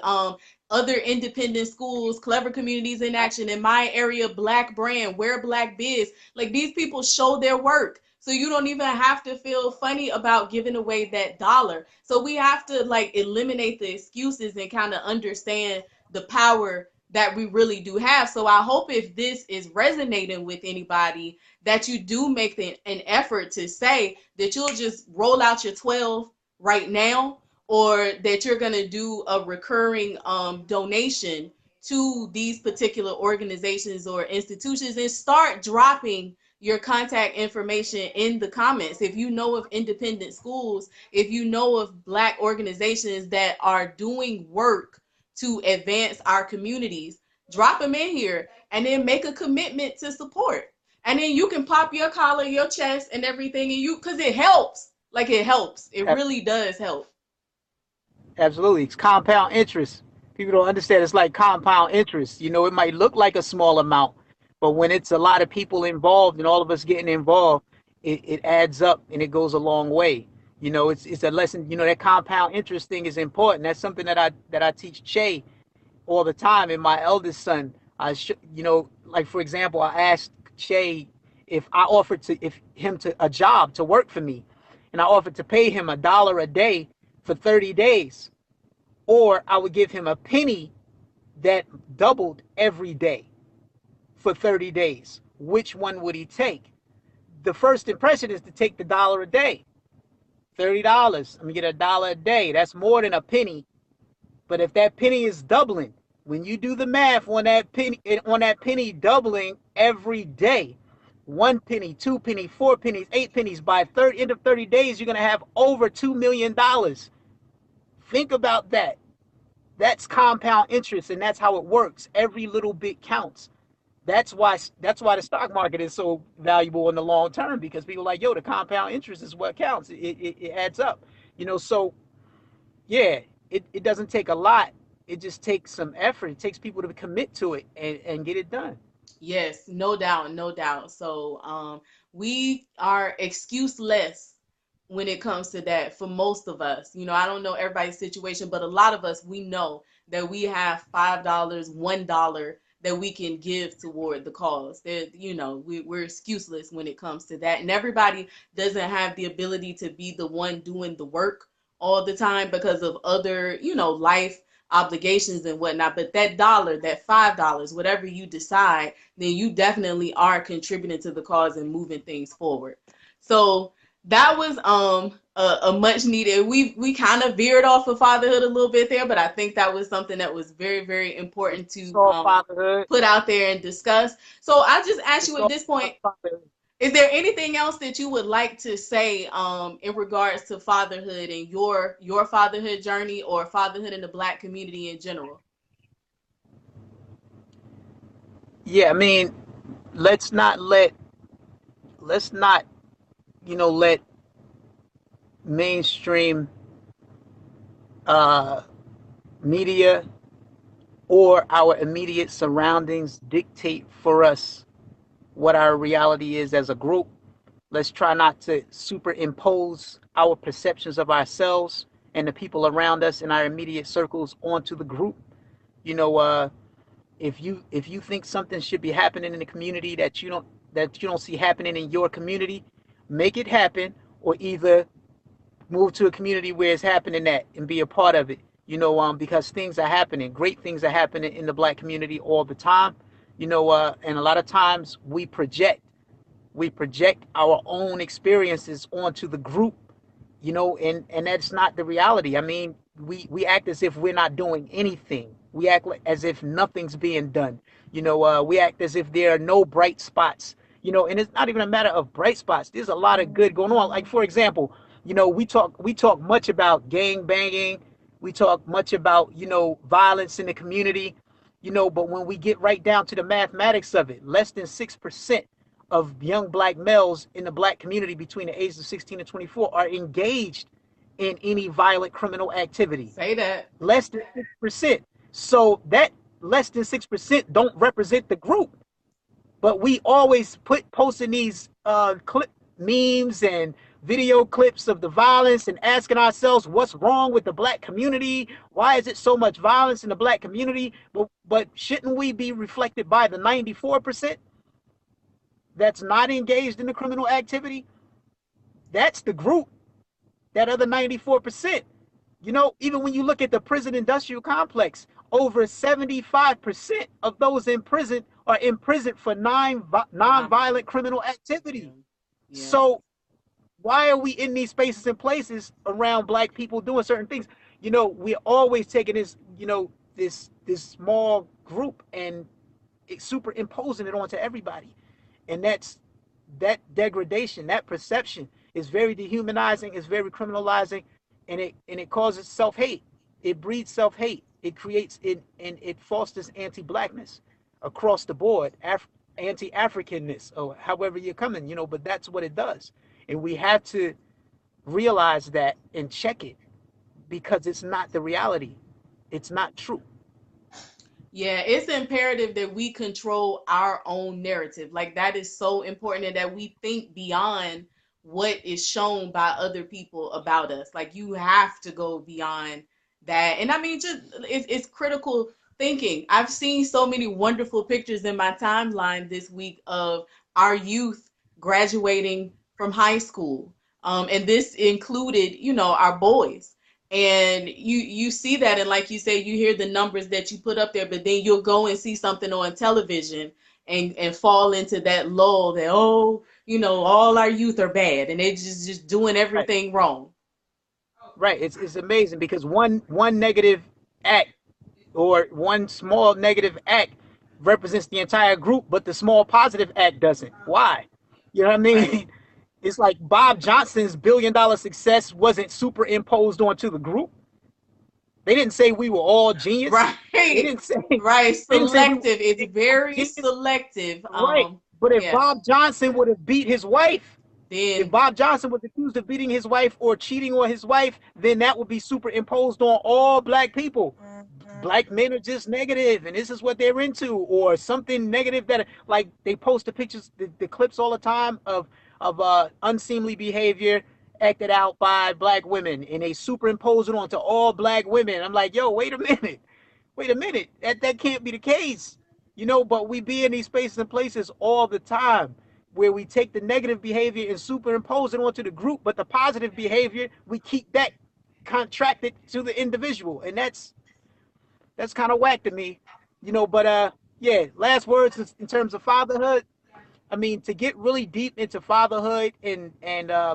other independent schools, Clever Communities in Action, in my area, Black Brand, Wear Black Biz. Like, these people show their work, so you don't even have to feel funny about giving away that dollar. So we have to like eliminate the excuses and kind of understand the power that we really do have. So I hope if this is resonating with anybody, that you do make an effort to say that you'll just roll out your 12 right now, or that you're going to do a recurring donation to these particular organizations or institutions, and start dropping your contact information in the comments. If you know of independent schools, if you know of Black organizations that are doing work to advance our communities, drop them in here and then make a commitment to support. And then you can pop your collar, your chest, and everything, and because it helps. Like, it helps. It really does help. Absolutely. It's compound interest. People don't understand. It's like compound interest. It might look like a small amount, but when it's a lot of people involved and all of us getting involved, it adds up and it goes a long way. It's a lesson. That compound interest thing is important. That's something that I teach Che all the time. And my eldest son, like for example, I asked Che if I offered to if him to a job to work for me, and I offered to pay him $1 a day for 30 days, or I would give him a penny that doubled every day for 30 days. Which one would he take? The first impression is to take the dollar a day. $30. I'm gonna get $1 a day. That's more than a penny. But if that penny is doubling, when you do the math on that penny doubling every day, 1 penny, 2 penny, 4 pennies, 8 pennies, by end of 30 days, you're gonna have over $2 million. Think about that. That's compound interest, and that's how it works. Every little bit counts. That's why the stock market is so valuable in the long term, because people are like, yo, the compound interest is what counts. It adds up. So yeah, it doesn't take a lot. It just takes some effort. It takes people to commit to it and get it done. Yes, no doubt, no doubt. So, we are excuseless when it comes to that for most of us. I don't know everybody's situation, but a lot of us, we know that we have $5, $1 that we can give toward the cause. That we're excuseless when it comes to that, and everybody doesn't have the ability to be the one doing the work all the time because of other, life obligations and whatnot. But that dollar, that $5, whatever you decide, then you definitely are contributing to the cause and moving things forward. So that was a much needed. We kind of veered off of fatherhood a little bit there, but I think that was something that was very, very important It's to all fatherhood. put out there and discuss. So I just ask It's you at all this point, fatherhood. is there anything else that you would like to say in regards to fatherhood and your fatherhood journey, or fatherhood in the Black community in general? Yeah, I mean, let's not let let's not let mainstream uh, media or our immediate surroundings dictate for us what our reality is as a group. Let's try not to superimpose our perceptions of ourselves and the people around us in our immediate circles onto the group. You know, if you think something should be happening in the community that you don't see happening in your community, make it happen, or either move to a community where it's happening at and be a part of it. Because things are happening, great things are happening in the Black community all the time. And a lot of times we project our own experiences onto the group, and that's not the reality. I mean, we act as if we're not doing anything. We act like, as if nothing's being done. We act as if there are no bright spots. And it's not even a matter of bright spots. There's a lot of good going on. Like, for example, we talk much about gang banging. We talk much about violence in the community. But when we get right down to the mathematics of it, less than 6% of young Black males in the Black community between the ages of 16 and 24 are engaged in any violent criminal activity. Say that. Less than 6%. So that less than 6% don't represent the group. But we always posting these memes and video clips of the violence and asking ourselves what's wrong with the Black community. Why is it so much violence in the Black community? But shouldn't we be reflected by the 94% that's not engaged in the criminal activity? That's the group. That other 94%. Even when you look at the prison industrial complex, over 75% of those in prison are in prison for non-violent criminal Yeah. activity. Yeah. So why are we in these spaces and places around Black people doing certain things? We're always taking this small group and superimposing it onto everybody. And that degradation, that perception is very dehumanizing, it's very criminalizing, and it causes self-hate. It breeds self-hate. It creates it, and it fosters anti-Blackness across the board, anti-Africanness, or however you're coming, but that's what it does. And we have to realize that and check it, because it's not the reality. It's not true. Yeah, it's imperative that we control our own narrative. Like that is so important and that we think beyond what is shown by other people about us. Like you have to go beyond that. And I mean, just it's critical thinking. I've seen so many wonderful pictures in my timeline this week of our youth graduating from high school. And this included, you know, our boys, and you see that, and like you say, you hear the numbers that you put up there, but then you'll go and see something on television and fall into that lull that, oh, you know, all our youth are bad and they just doing Right. everything wrong. Right. It's amazing because one negative act or one small negative act represents the entire group, but the small positive act doesn't. Why? You know what I Right. mean? It's like Bob Johnson's $1 billion success wasn't superimposed onto the group. They didn't say we were all genius. They Right. didn't say Right. they didn't say we were Selective. It's very genius. selective. Right. But if Yeah. Bob Johnson would have beat his wife, if Then Bob Johnson was accused of beating his wife or cheating on his wife, then that would be superimposed on all black people. Black men are just negative and this is what they're into, or something negative that, like, they post the pictures, the clips all the time of unseemly behavior acted out by black women, and they superimpose it onto all black women. I'm like, yo, wait a minute, that can't be the case, but we be in these spaces and places all the time where we take the negative behavior and superimpose it onto the group, but the positive behavior, we keep that contracted to the individual, and that's kind of whack to me, But yeah, last words in terms of fatherhood. I mean, to get really deep into fatherhood and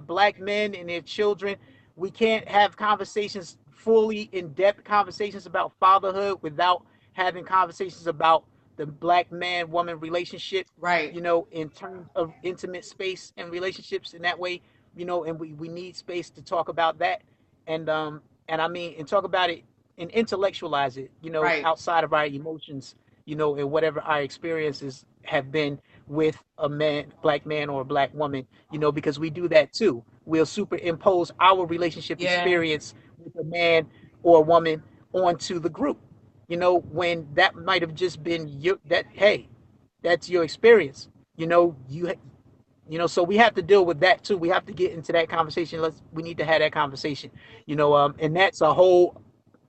black men and their children, we can't have conversations, fully in depth conversations about fatherhood, without having conversations about the black man woman relationship. right. In terms of intimate space and relationships in that way. And we need space to talk about that, and I mean, and talk about it and intellectualize it. Right. Outside of our emotions. And whatever our experiences have been with a man, black man or a black woman, because we do that too. We'll superimpose our relationship Yeah. experience with a man or a woman onto the group, when that might have just been hey, that's your experience. So we have to deal with that too. We have to get into that conversation. We need to have that conversation, and that's a whole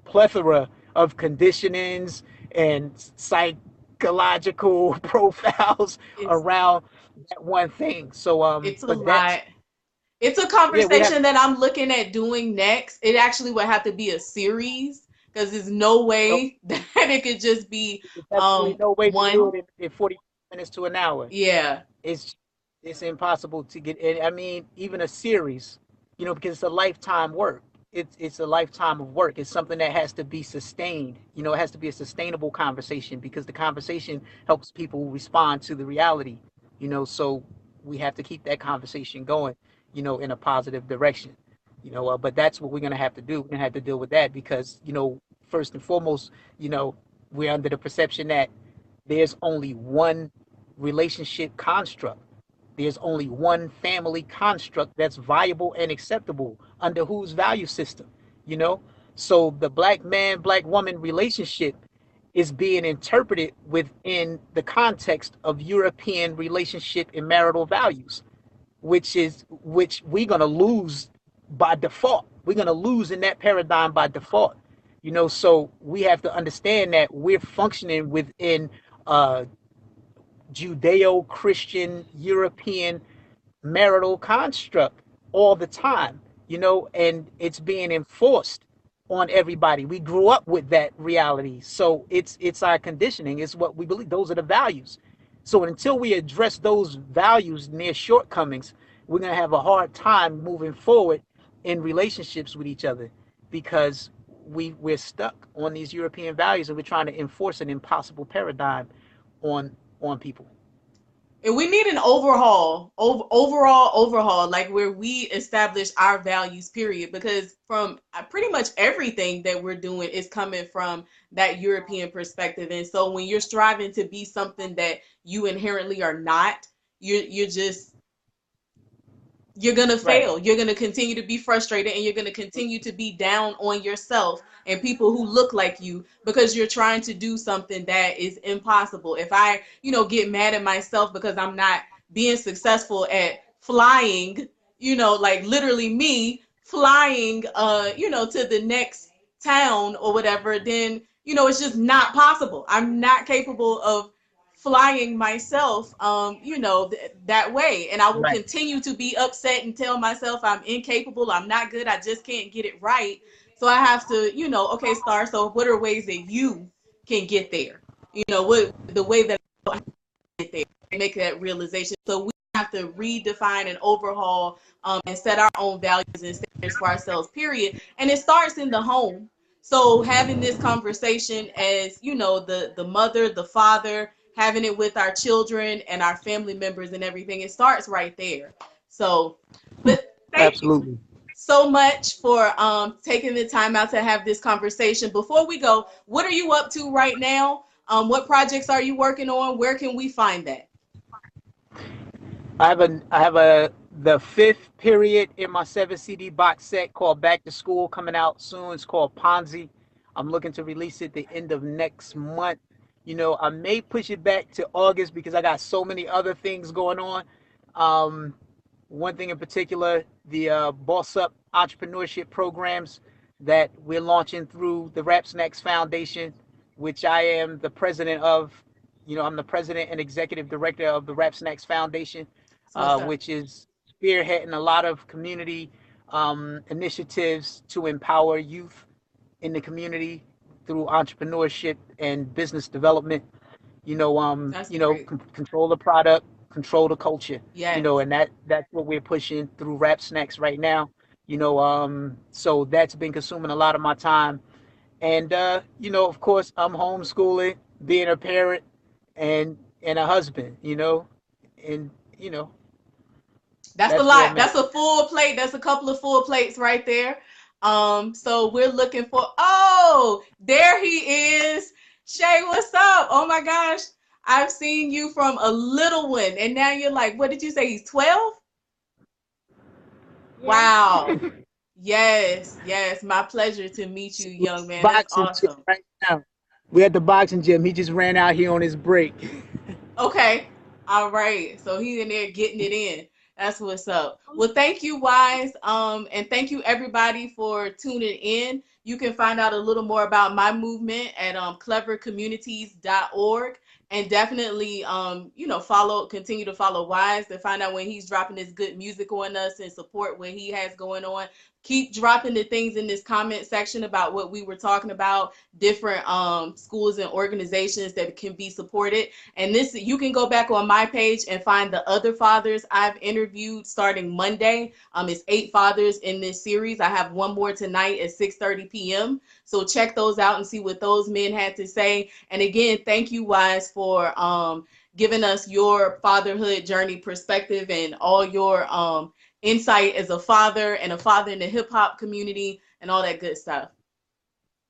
plethora of conditionings and psychological profiles It's around that one thing. So, it's a but that's lot. It's a yeah, we have conversation that I'm looking at doing next. It actually would have to be a series because there's no no, way that it could just be there's definitely no way to do one. it in 40 minutes to an hour. Yeah, it's it's impossible to get in. I mean, even a series, because it's a lifetime work. It's a lifetime of work. It's something that has to be sustained. It has to be a sustainable conversation because the conversation helps people respond to the reality. So we have to keep that conversation going. In a positive direction. But that's what we're gonna have to do. We're gonna have to deal with that because first and foremost, you know, we're under the perception that there's only one relationship construct. There's only one family construct that's viable and acceptable under whose value system, you know? So the black man, black woman relationship is being interpreted within the context of European relationship and marital values, which we're gonna lose by default. We're gonna lose in that paradigm by default. So we have to understand that we're functioning within Judeo-Christian European marital construct all the time, and it's being enforced on everybody. We grew up with that reality. So it's our conditioning, it's what we believe. Those are the values. So until we address those values and their shortcomings, we're gonna have a hard time moving forward in relationships with each other because we're stuck on these European values and we're trying to enforce an impossible paradigm on people. and we need an overall overhaul, like where we establish our values. Period. Because from pretty much everything that we're doing is coming from that European perspective, and so when you're striving to be something that you inherently are not, you're just you're going to Right. fail. You're going to continue to be frustrated and you're going to continue to be down on yourself and people who look like you because you're trying to do something that is impossible. If I, get mad at myself because I'm not being successful at flying, like literally me flying, to the next town or whatever, then, it's just not possible. I'm not capable of flying myself that way, and I will Right. continue to be upset and tell myself I'm incapable, I'm not good, I just can't get it right. So I have to, okay, Star, so what are ways that you can get there? What the way that I get there, make that realization. So we have to redefine and overhaul, and set our own values and standards for ourselves, period. And it starts in the home. So having this conversation as, the mother, the father, having it with our children and our family members and everything, it starts right there. So, but thank you Absolutely. so much for taking the time out to have this conversation. Before we go, what are you up to right now? What projects are you working on? Where can we find that? I have a the fifth period in my 7 CD box set called Back to School coming out soon. It's called Ponzi. I'm looking to release it the end of next month. I may push it back to August because I got so many other things going on. Um, One thing in particular, the Boss Up entrepreneurship programs that we're launching through the Rap Snacks Foundation, which I am the president of. I'm the president and executive director of the Rap Snacks Foundation, So what's up? which is spearheading a lot of community initiatives to empower youth in the community through entrepreneurship and business development. That's great. Control the product, control the culture. Yes. And that's what we're pushing through Rap Snacks right now. So that's been consuming a lot of my time. And of course, I'm homeschooling, being a parent, and a husband. And That's a that's where lot. I'm That's at. a full plate. That's a couple of full plates right there. So we're looking for, oh, there he is. Shay, what's up? Oh my gosh. I've seen you from a little one, and now you're like, what did you say? He's 12? Yeah. Wow. Yes, yes. My pleasure to meet you, young man. That's Boxing gym awesome. right now. We're at the boxing gym. He just ran out here on his break. Okay. All right. So he's in there getting it in. That's what's up. Well, thank you, Wise. And thank you everybody for tuning in. You can find out a little more about my movement at clevercommunities.org. And definitely continue to follow Wise to find out when he's dropping his good music on us and support what he has going on. Keep dropping the things in this comment section about what we were talking about, different schools and organizations that can be supported. And this, you can go back on my page and find the other fathers I've interviewed starting Monday. It's 8 fathers in this series. I have one more tonight at 6:30 p.m. So check those out and see what those men had to say. And again, thank you, Wise, for giving us your fatherhood journey perspective and all your insight as a father and a father in the hip hop community and all that good stuff.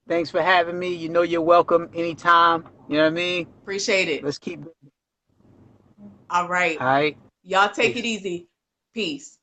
Thanks for having me. You're welcome anytime. You know what I mean? Appreciate it. Let's keep. All All right. right. Y'all take it Peace. easy. Peace.